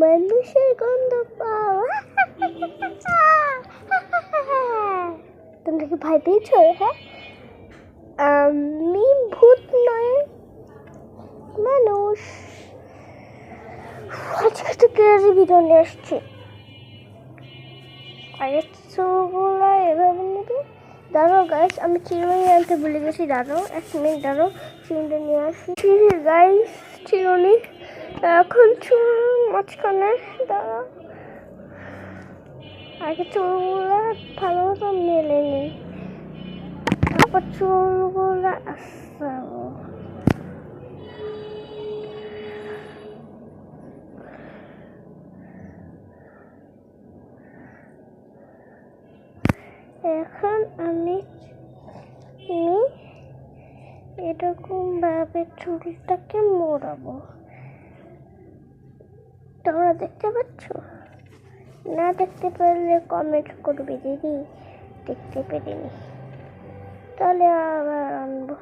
মানুষের গন্ধ পাওয়া। তোমরা কি ভয় পেয়েছো? হ্যাঁ, আমি ভূত নয়, মানুষ। আজকে তো কেজি ভিডিও নিয়ে আসছি। আরে চোখগুলো এভাবে নেবে। দাঁড়াও গাইস, আমি চিরুনি আনতে ভুলে গেছি। দাঁড়াও 1 মিনিট, দাঁড়াও চিরুনিটা নিয়ে আসি। গাইস, চিরুনি এখন চুল মাঝখানে। দাঁড়াও, আগে চুলগুলো ভালো মতো মেলে নিই, তারপর চুলগুলো আসাবো। এখন আমি এরকম ভাবে চুলটাকে মোড়াবো। তোমরা দেখতে পাচ্ছ? না দেখতে পারলে কমেন্ট করবে দিদি দেখতে পেরিনি, তাহলে আবার আনবো।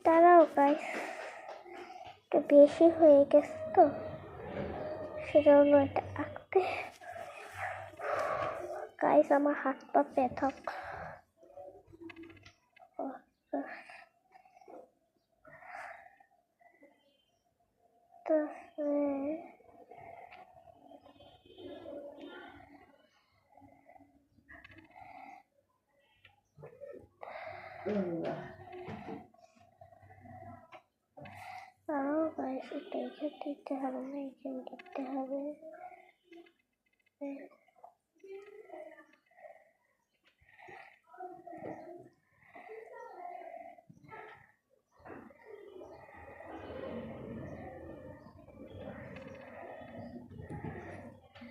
দাঁড়াও গাইস, একটু বেশি হয়ে গেছে তো, সেটা হলো এটা আঁকতে। গাইস, আমার হাত পা ব্যথা। গাইস, এটা এখানে দিতে হবে না, এখানে দিতে হবে।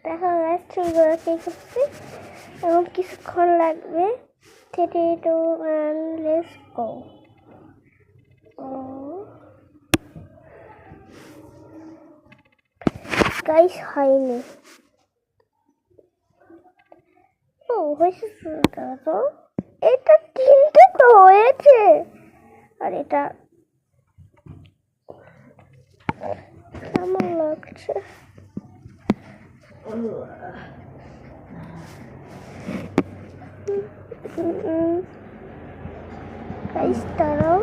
দেখো গাইস, চুলগুলো কি করছি, এবং কিছুক্ষণ লাগবে। 3, 2, 1, let's go. গাইস, হয়নি। হয়েছে তো, এটা 3টে তো হয়েছে, আর এটা কেমন লাগছে? গাইস, দাঁড়াও।